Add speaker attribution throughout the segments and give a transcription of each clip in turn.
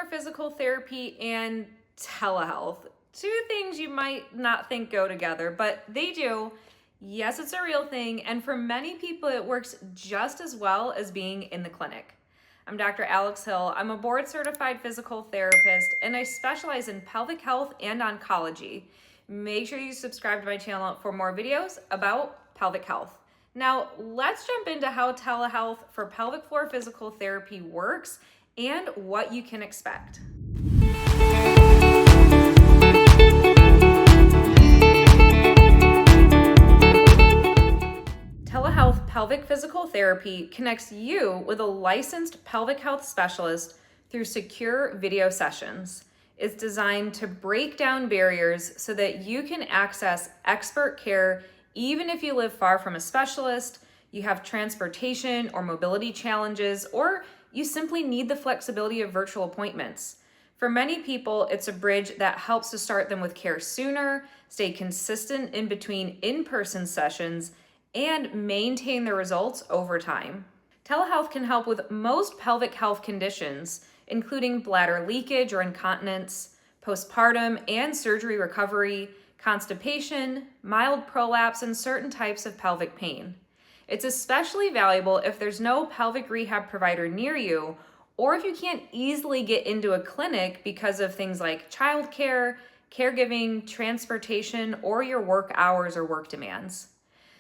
Speaker 1: floor physical therapy and telehealth. Two things you might not think go together, but they do. Yes, it's a real thing, and for many people, it works just as well as being in the clinic. I'm Dr. Alex Hill. I'm a board certified physical therapist, and I specialize in pelvic health and oncology. Make sure you subscribe to my channel for more videos about pelvic health. Now, let's jump into how telehealth for pelvic floor physical therapy works and what you can expect. Telehealth pelvic physical therapy connects you with a licensed pelvic health specialist through secure video sessions. It's designed to break down barriers so that you can access expert care even if you live far from a specialist, you have transportation or mobility challenges, or you simply need the flexibility of virtual appointments. For many people, it's a bridge that helps to start them with care sooner, stay consistent in between in-person sessions, and maintain their results over time. Telehealth can help with most pelvic health conditions, including bladder leakage or incontinence, postpartum and surgery recovery, constipation, mild prolapse, and certain types of pelvic pain. It's especially valuable if there's no pelvic rehab provider near you, or if you can't easily get into a clinic because of things like childcare, caregiving, transportation, or your work hours or work demands.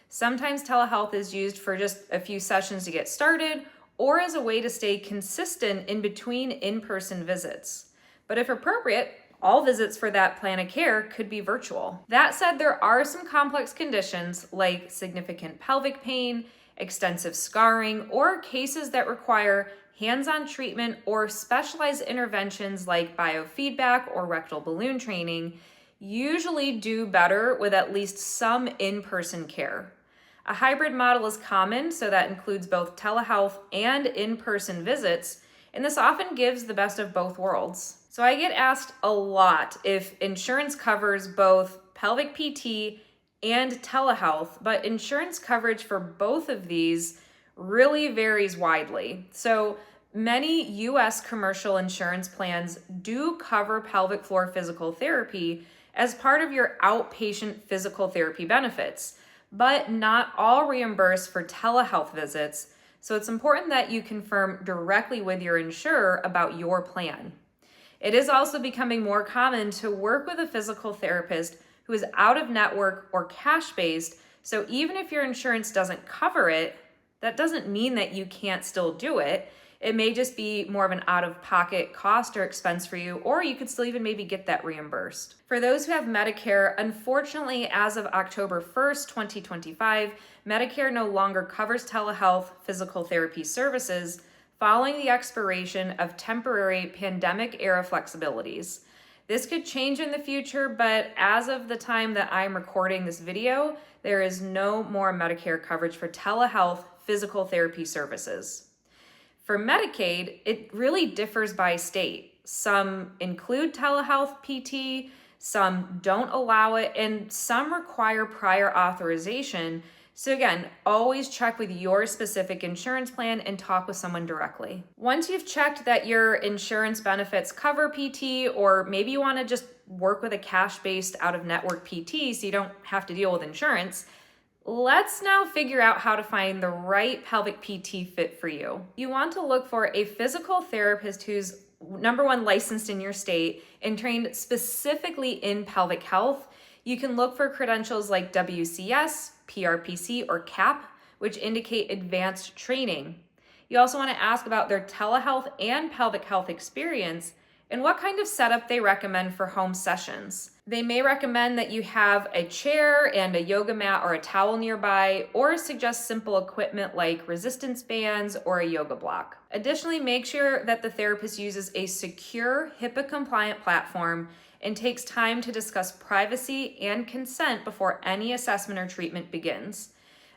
Speaker 1: Sometimes telehealth is used for just a few sessions to get started, or as a way to stay consistent in between in-person visits. But if appropriate, all visits for that plan of care could be virtual. That said, there are some complex conditions like significant pelvic pain, extensive scarring, or cases that require hands-on treatment or specialized interventions like biofeedback or rectal balloon training usually do better with at least some in-person care. A hybrid model is common, so that includes both telehealth and in-person visits, and this often gives the best of both worlds. So I get asked a lot if insurance covers both pelvic PT and telehealth, but insurance coverage for both of these really varies widely. So many US commercial insurance plans do cover pelvic floor physical therapy as part of your outpatient physical therapy benefits, but not all reimburse for telehealth visits, so it's important that you confirm directly with your insurer about your plan. It is also becoming more common to work with a physical therapist who is out of network or cash-based, so even if your insurance doesn't cover it, that doesn't mean that you can't still do it. It may just be more of an out-of-pocket cost or expense for you, or you could still even maybe get that reimbursed. For those who have Medicare, unfortunately, as of October 1st, 2025, Medicare no longer covers telehealth physical therapy services following the expiration of temporary pandemic-era flexibilities. This could change in the future, but as of the time that I'm recording this video, there is no more Medicare coverage for telehealth physical therapy services. For Medicaid, it really differs by state. Some include telehealth PT, some don't allow it, and some require prior authorization. So again, always check with your specific insurance plan and talk with someone directly. Once you've checked that your insurance benefits cover PT, or maybe you want to just work with a cash-based out-of-network PT so you don't have to deal with insurance, let's now figure out how to find the right pelvic PT fit for you. You want to look for a physical therapist who's number one, licensed in your state and trained specifically in pelvic health. You can look for credentials like WCS, PRPC, or CAP, which indicate advanced training. You also want to ask about their telehealth and pelvic health experience and what kind of setup they recommend for home sessions. They may recommend that you have a chair and a yoga mat or a towel nearby, or suggest simple equipment like resistance bands or a yoga block. Additionally, make sure that the therapist uses a secure HIPAA-compliant platform and takes time to discuss privacy and consent before any assessment or treatment begins.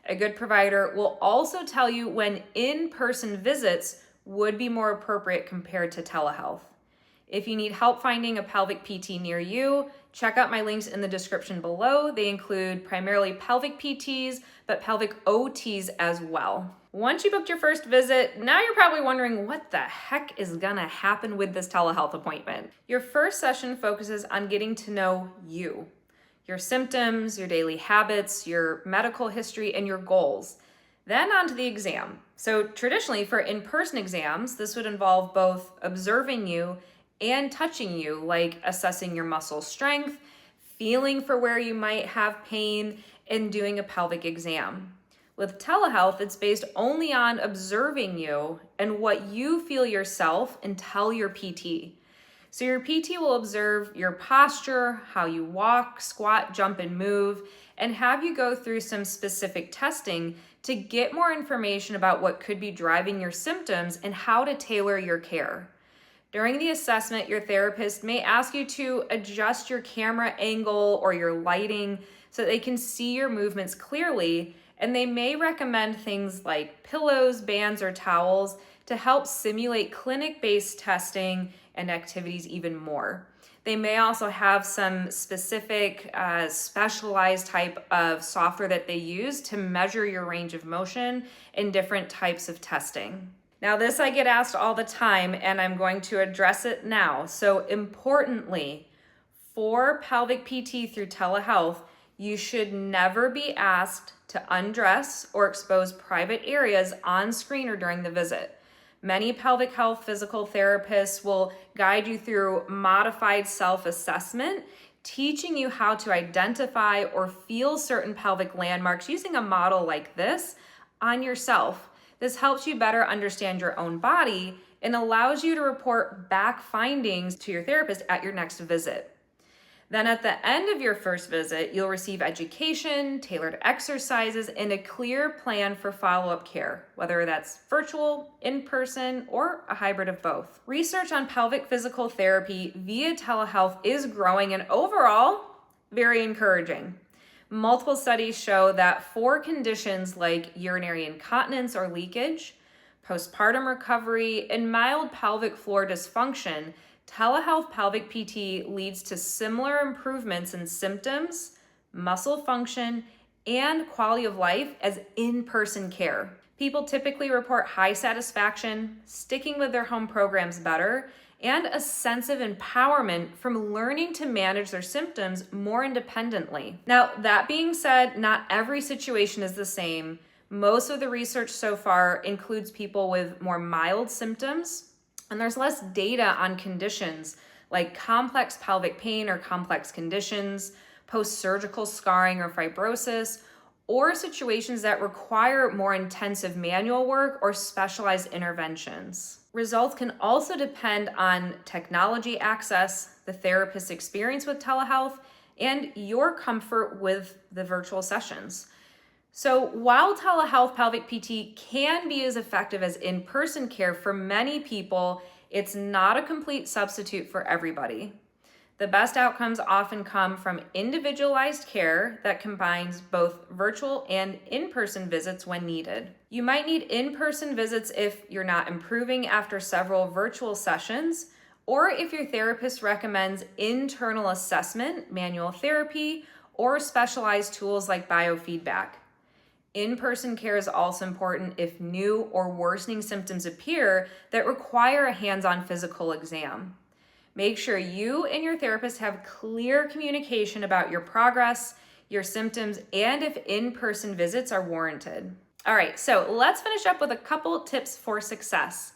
Speaker 1: A good provider will also tell you when in-person visits would be more appropriate compared to telehealth. If you need help finding a pelvic PT near you, check out my links in the description below. They include primarily pelvic PTs, but pelvic OTs as well. Once you booked your first visit, now you're probably wondering what the heck is gonna happen with this telehealth appointment. Your first session focuses on getting to know you, your symptoms, your daily habits, your medical history, and your goals. Then on to the exam. So traditionally for in-person exams, this would involve both observing you and touching you, like assessing your muscle strength, feeling for where you might have pain, and doing a pelvic exam. With telehealth, it's based only on observing you and what you feel yourself and tell your PT. So your PT will observe your posture, how you walk, squat, jump, and move, and have you go through some specific testing to get more information about what could be driving your symptoms and how to tailor your care. During the assessment, your therapist may ask you to adjust your camera angle or your lighting so that they can see your movements clearly, and they may recommend things like pillows, bands, or towels to help simulate clinic-based testing and activities even more. They may also have some specific specialized type of software that they use to measure your range of motion in different types of testing. Now, this I get asked all the time, and I'm going to address it now. So importantly, for pelvic PT through telehealth, you should never be asked to undress or expose private areas on screen or during the visit. Many pelvic health physical therapists will guide you through modified self-assessment, teaching you how to identify or feel certain pelvic landmarks using a model like this on yourself. This helps you better understand your own body and allows you to report back findings to your therapist at your next visit. Then at the end of your first visit, you'll receive education, tailored exercises, and a clear plan for follow-up care, whether that's virtual, in-person, or a hybrid of both. Research on pelvic physical therapy via telehealth is growing and overall very encouraging. Multiple studies show that for conditions like urinary incontinence or leakage, postpartum recovery, and mild pelvic floor dysfunction, telehealth pelvic PT leads to similar improvements in symptoms, muscle function, and quality of life as in-person care. People typically report high satisfaction, sticking with their home programs better, and a sense of empowerment from learning to manage their symptoms more independently. Now, that being said, not every situation is the same. Most of the research so far includes people with more mild symptoms, and there's less data on conditions like complex pelvic pain or complex conditions, post-surgical scarring or fibrosis, or situations that require more intensive manual work or specialized interventions. Results can also depend on technology access, the therapist's experience with telehealth, and your comfort with the virtual sessions. So while telehealth pelvic PT can be as effective as in-person care for many people, it's not a complete substitute for everybody. The best outcomes often come from individualized care that combines both virtual and in-person visits when needed. You might need in-person visits if you're not improving after several virtual sessions, or if your therapist recommends internal assessment, manual therapy, or specialized tools like biofeedback. In-person care is also important if new or worsening symptoms appear that require a hands-on physical exam. Make sure you and your therapist have clear communication about your progress, your symptoms, and if in-person visits are warranted. All right, so let's finish up with a couple tips for success.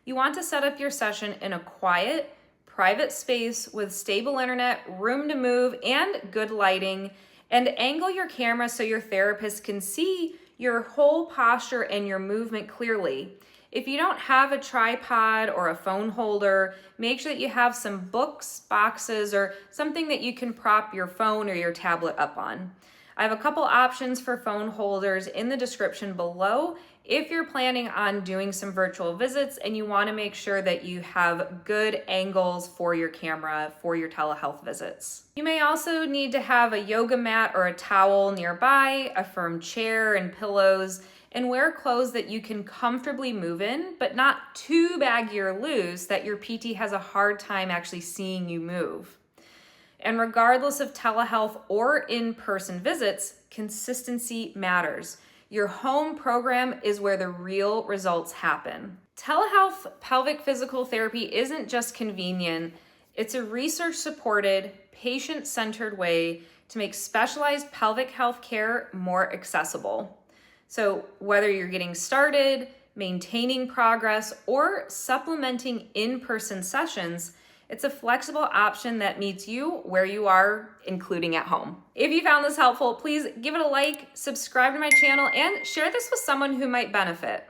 Speaker 1: You want to set up your session in a quiet, private space with stable internet, room to move, and good lighting, and angle your camera so your therapist can see your whole posture and your movement clearly. If you don't have a tripod or a phone holder, make sure that you have some books, boxes, or something that you can prop your phone or your tablet up on. I have a couple options for phone holders in the description below if you're planning on doing some virtual visits and you want to make sure that you have good angles for your camera for your telehealth visits. You may also need to have a yoga mat or a towel nearby, a firm chair and pillows, and wear clothes that you can comfortably move in, but not too baggy or loose that your PT has a hard time actually seeing you move. And regardless of telehealth or in-person visits, consistency matters. Your home program is where the real results happen. Telehealth pelvic physical therapy isn't just convenient, it's a research-supported, patient-centered way to make specialized pelvic health care more accessible. So whether you're getting started, maintaining progress, or supplementing in-person sessions, it's a flexible option that meets you where you are, including at home. If you found this helpful, please give it a like, subscribe to my channel, and share this with someone who might benefit.